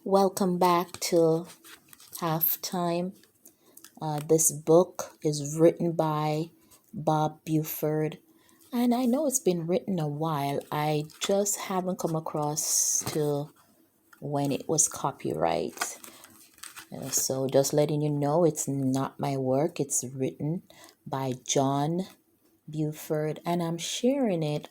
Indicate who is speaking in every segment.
Speaker 1: Welcome back to Halftime. This book is written by Bob Buford, and I know it's been written a while. I just haven't come across to when it was copyright. So just letting you know, it's not my work. It's written by John Buford, and I'm sharing it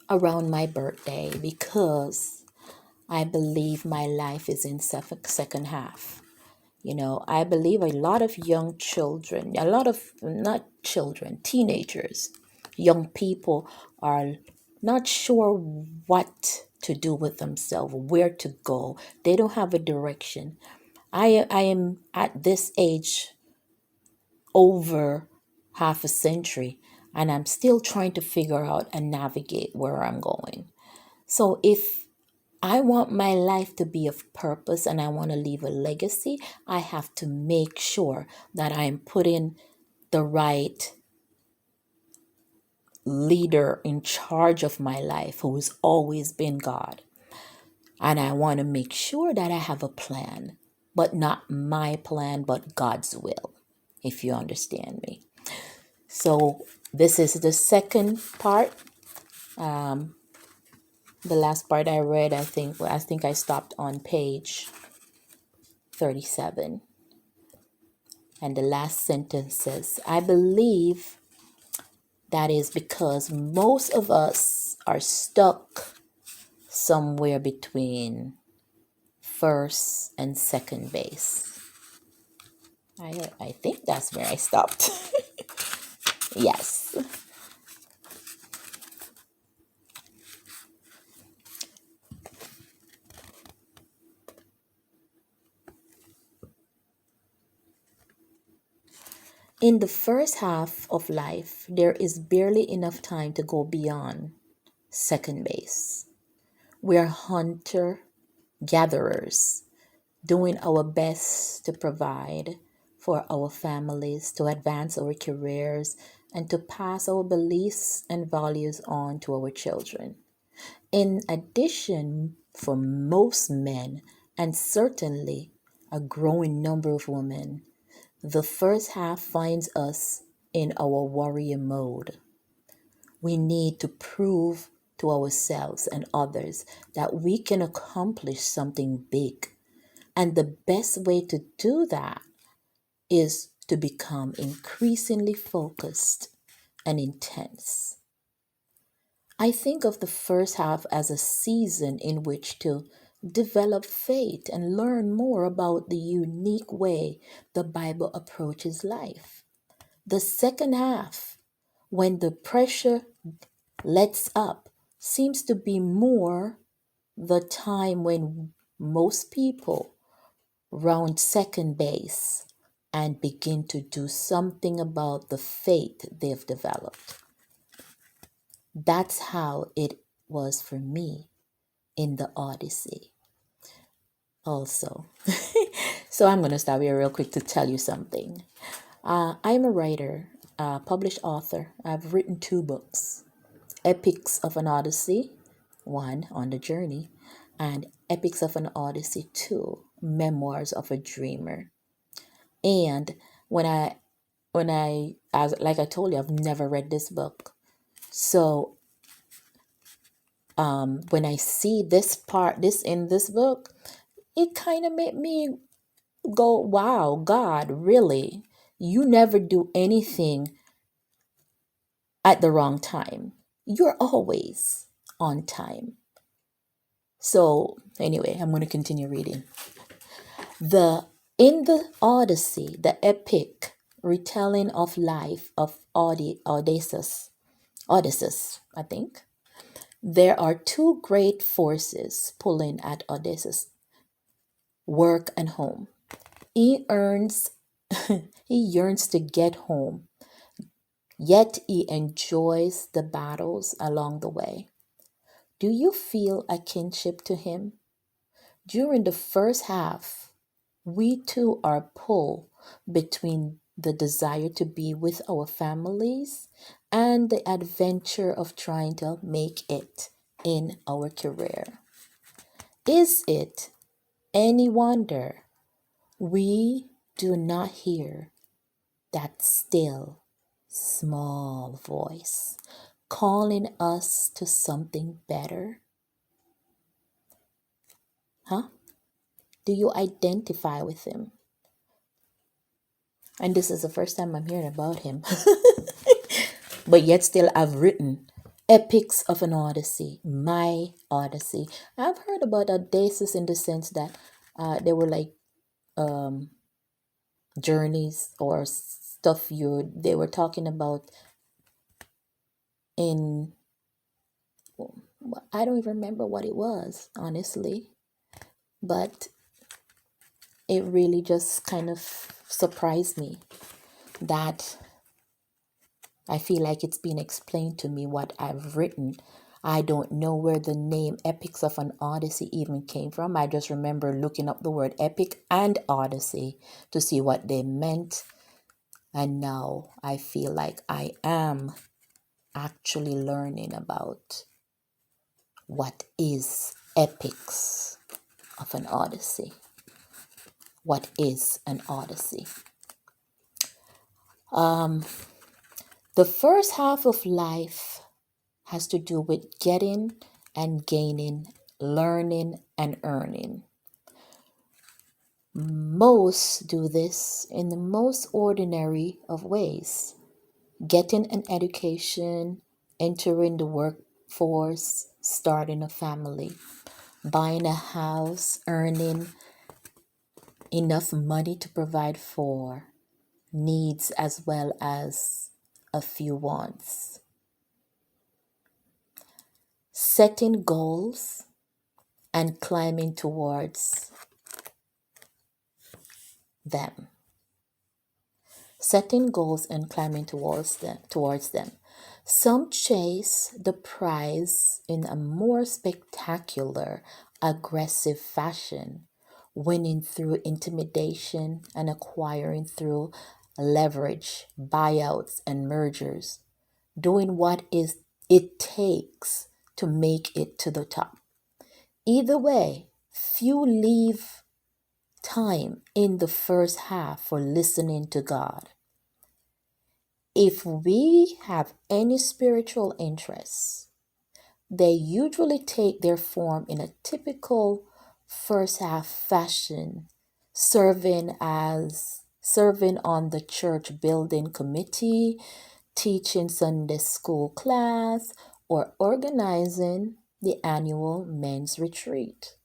Speaker 1: around my birthday because I believe my life is in second half. I believe a lot of young children, a lot of not children, teenagers, young people are not sure what to do with themselves, where to go. They don't have a direction. I am at this age over half a century, and I'm still trying to figure out and navigate where I'm going. So if I want my life to be of purpose and I want to leave a legacy, I have to make sure that I'm putting the right leader in charge of my life who has always been God. And I want to make sure that I have a plan, but not my plan, but God's will, if you understand me. So this is the second part. The last part I read, I think I stopped on page 37. And the last sentence says, I believe that is because most of us are stuck somewhere between first and second base. I think that's where I stopped. Yes. In the first half of life, there is barely enough time to go beyond second base. We are hunter gatherers, doing our best to provide for our families, to advance our careers, and to pass our beliefs and values on to our children. In addition, for most men, and certainly a growing number of women, the first half finds us in our warrior mode. We need to prove to ourselves and others that we can accomplish something big. And the best way to do that is to become increasingly focused and intense. I think of the first half as a season in which to develop faith and learn more about the unique way the Bible approaches life. The second half, when the pressure lets up, seems to be more the time when most people round second base and begin to do something about the faith they've developed. That's how it was for me in the Odyssey also. So I'm going to stop here real quick to tell you something. I'm a writer, a published author. I've written 2 books, Epics of an Odyssey, 1 on the journey, and Epics of an Odyssey 2, Memoirs of a Dreamer. And when I as like I told you, I've never read this book. So when I see this in this book, it kind of made me go, wow, God, really? You never do anything at the wrong time. You're always on time. So anyway, I'm going to continue reading. In the Odyssey, the epic retelling of life of Odysseus, I think, there are 2 great forces pulling at Odysseus: work and home. He earns he yearns to get home, yet he enjoys the battles along the way. Do you feel a kinship to him? During the first half, we too are pulled between the desire to be with our families and the adventure of trying to make it in our career. Is it any wonder we do not hear that still, small voice calling us to something better? Huh? Do you identify with him? And this is the first time I'm hearing about him. But yet still I've written epics of an Odyssey, my Odyssey. I've heard about Odysseus in the sense that they were like journeys or stuff they were talking about in, I don't even remember what it was, honestly. But it really just kind of surprised me that I feel like it's been explained to me what I've written. I don't know where the name Epics of an Odyssey even came from. I just remember looking up the word epic and Odyssey to see what they meant. And now I feel like I am actually learning about what is Epics of an Odyssey. What is an Odyssey? The first half of life has to do with getting and gaining, learning and earning. Most do this in the most ordinary of ways. Getting an education, entering the workforce, starting a family, buying a house, earning enough money to provide for needs as well as a few wants. Setting goals and climbing towards them. Setting goals and climbing towards them. Some chase the prize in a more spectacular, aggressive fashion, winning through intimidation and acquiring through leverage, buyouts and mergers, doing what it takes to make it to the top. Either way, few leave time in the first half for listening to God. If we have any spiritual interests, they usually take their form in a typical first half fashion, serving on the church building committee, teaching Sunday school class, or organizing the annual men's retreat.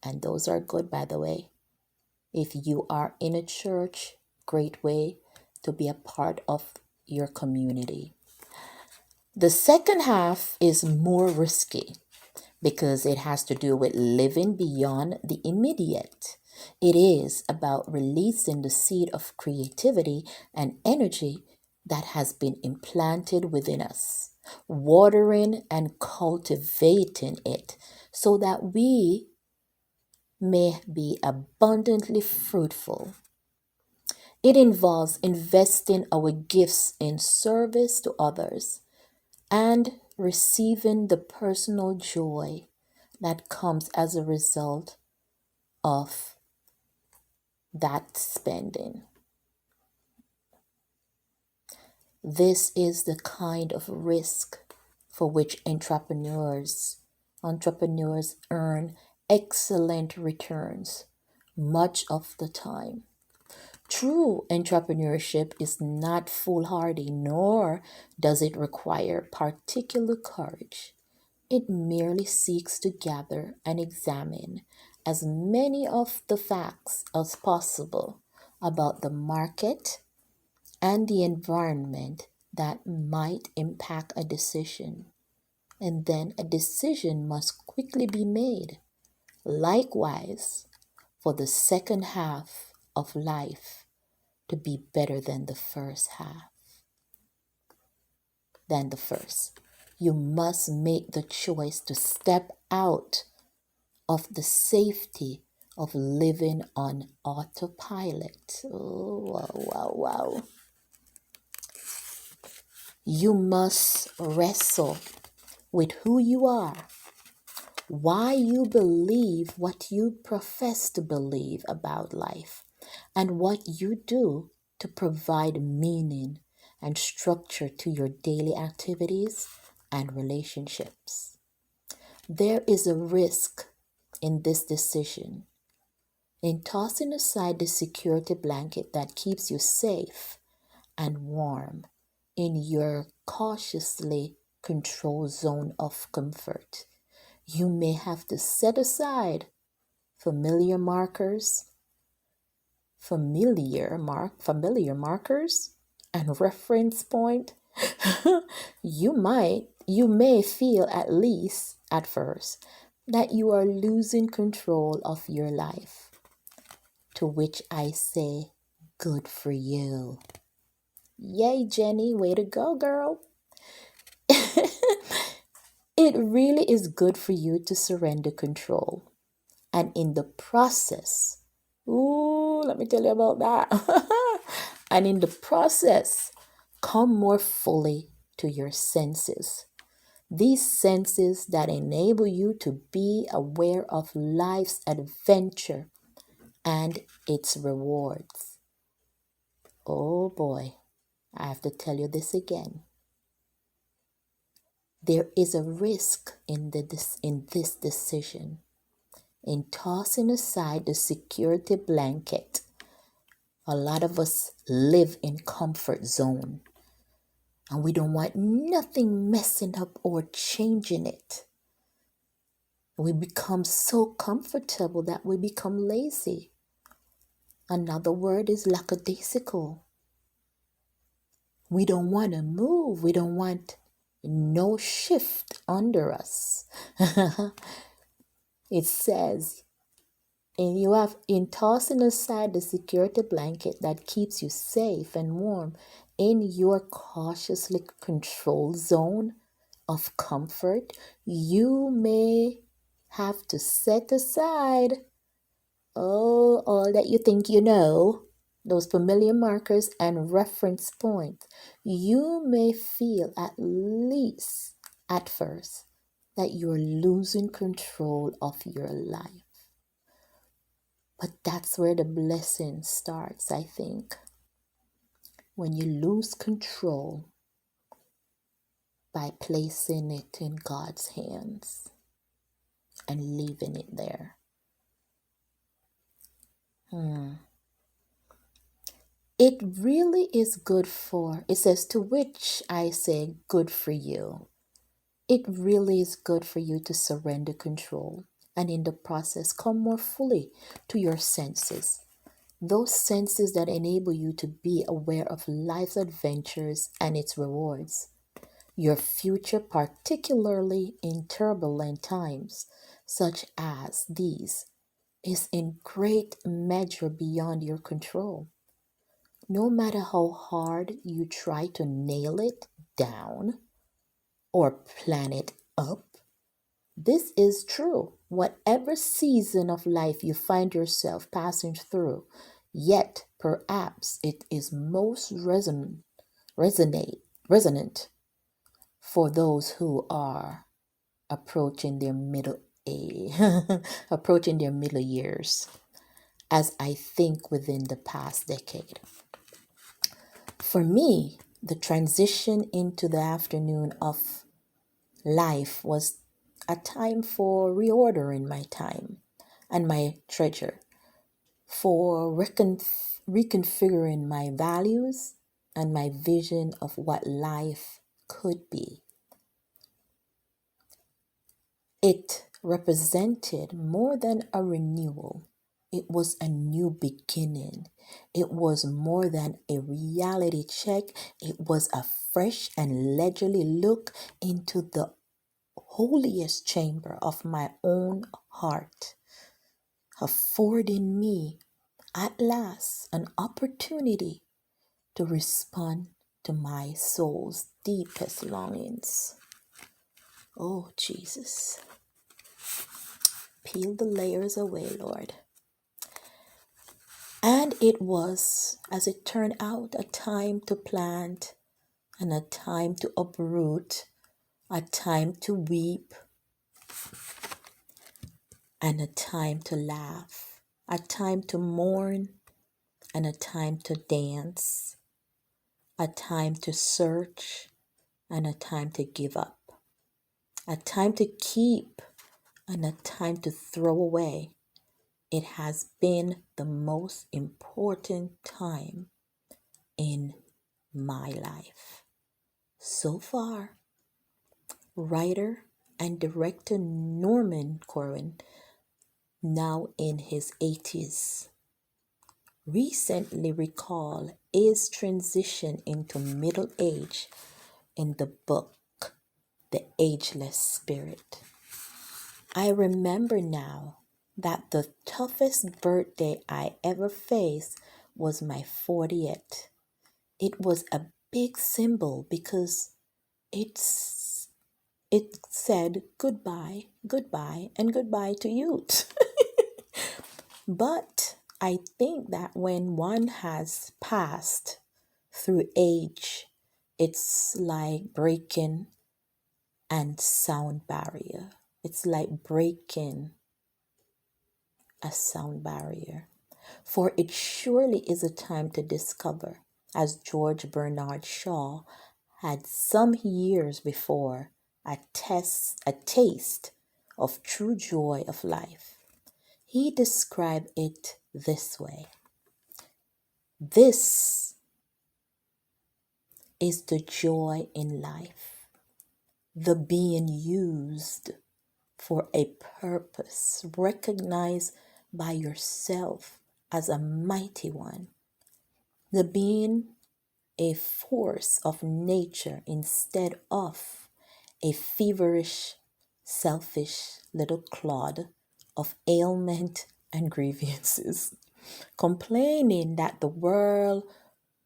Speaker 1: And those are good, by the way. If you are in a church, great way to be a part of your community. The second half is more risky because it has to do with living beyond the immediate. It is about releasing the seed of creativity and energy that has been implanted within us, watering and cultivating it so that we may be abundantly fruitful. It involves investing our gifts in service to others and receiving the personal joy that comes as a result of that spending. This is the kind of risk for which entrepreneurs earn excellent returns much of the time. True entrepreneurship is not foolhardy, nor does it require particular courage. It merely seeks to gather and examine as many of the facts as possible about the market and the environment that might impact a decision. And then a decision must quickly be made. Likewise, for the second half of life to be better than the first half. Than the first. You must make the choice to step out of the safety of living on autopilot. Oh, wow, wow, wow. You must wrestle with who you are, why you believe what you profess to believe about life, and what you do to provide meaning and structure to your daily activities and relationships. There is a risk in this decision, in tossing aside the security blanket that keeps you safe and warm in your cautiously controlled zone of comfort. You may have to set aside familiar markers, familiar markers and reference point. You may feel, at least at first, that you are losing control of your life. To which I say, good for you. Yay, Jenny, way to go, girl. It really is good for you to surrender control. And in the process, ooh, let me tell you about that. And in the process, come more fully to your senses. These senses that enable you to be aware of life's adventure and its rewards. Oh boy, I have to tell you this again. There is a risk in this decision, in tossing aside the security blanket. A lot of us live in comfort zone, and we don't want nothing messing up or changing it. We become so comfortable that we become lazy. Another word is lackadaisical. We don't want to move. We don't want no shift under us. It says, and you have, in tossing aside the security blanket that keeps you safe and warm in your cautiously controlled zone of comfort, you may have to set aside all that you think you know, those familiar markers and reference points. You may feel, at least at first, that you're losing control of your life. But that's where the blessing starts, I think. When you lose control by placing it in God's hands and leaving it there. It really is good for, it says, to which I say, good for you. It really is good for you to surrender control and in the process come more fully to your senses. Those senses that enable you to be aware of life's adventures and its rewards. Your future, particularly in turbulent times such as these, is in great measure beyond your control. No matter how hard you try to nail it down or plan it up, this is true. Whatever season of life you find yourself passing through, yet perhaps it is most resonant for those who are approaching their approaching their middle years, as I think within the past decade. For me, the transition into the afternoon of life was a time for reordering my time and my treasure, for reconfiguring my values and my vision of what life could be. It represented more than a renewal. It was a new beginning. It was more than a reality check. It was a fresh and leisurely look into the holiest chamber of my own heart, affording me at last an opportunity to respond to my soul's deepest longings. Oh, Jesus. Peel the layers away, Lord. And it was, as it turned out, a time to plant and a time to uproot, a time to weep and a time to laugh, a time to mourn and a time to dance, a time to search and a time to give up, a time to keep and a time to throw away. It has been the most important time in my life. So far, writer and director Norman Corwin, now in his 80s, recently recalled his transition into middle age in the book The Ageless Spirit. I remember now that the toughest birthday I ever faced was my 40th. It was a big symbol because it said goodbye, goodbye, and goodbye to youth. But I think that when one has passed through age, it's like breaking and sound barrier. It's like breaking a sound barrier. For it surely is a time to discover, as George Bernard Shaw had some years before, a taste of true joy of life. He described it this way: this is the joy in life, the being used for a purpose, recognized by yourself as a mighty one, the being a force of nature instead of a feverish, selfish little clod of ailment and grievances, complaining that the world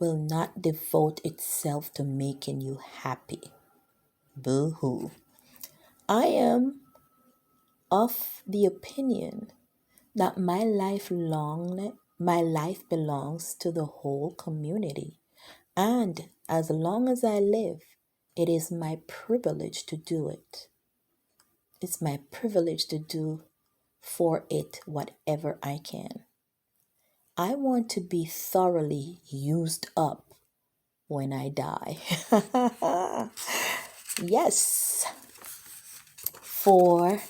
Speaker 1: will not devote itself to making you happy. Boo-hoo. I am of the opinion that my life belongs to the whole community, and as long as I live, it is my privilege to do it. It's my privilege to do for it whatever I can. I want to be thoroughly used up when I die. Yes, for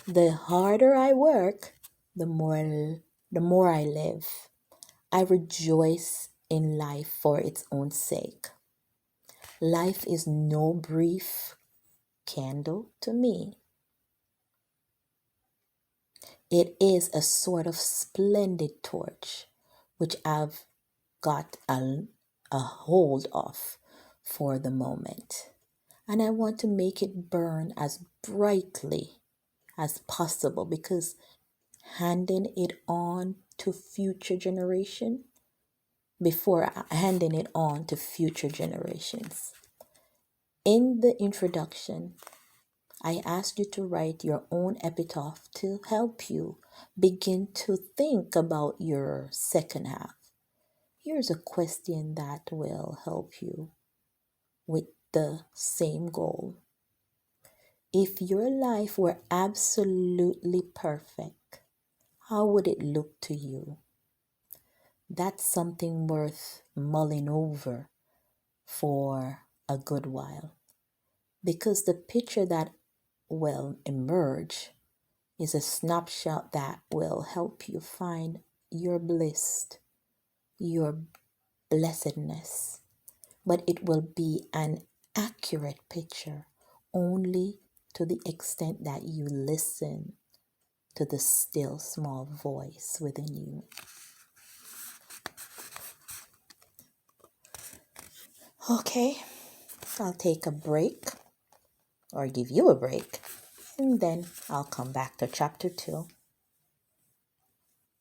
Speaker 1: the harder I work, the more I live. I rejoice in life for its own sake. Life is no brief candle to me. It is a sort of splendid torch which I've got a hold of for the moment. And I want to make it burn as brightly as possible, because handing it on to future generation before handing it on to future generations. In the introduction, I asked you to write your own epitaph to help you begin to think about your second half. Here's a question that will help you with the same goal. If your life were absolutely perfect, how would it look to you? That's something worth mulling over for a good while, because the picture that will emerge is a snapshot that will help you find your bliss, your blessedness, but it will be an accurate picture only to the extent that you listen to the still small voice within you. Okay, I'll take a break, or give you a break, and then I'll come back to chapter 2.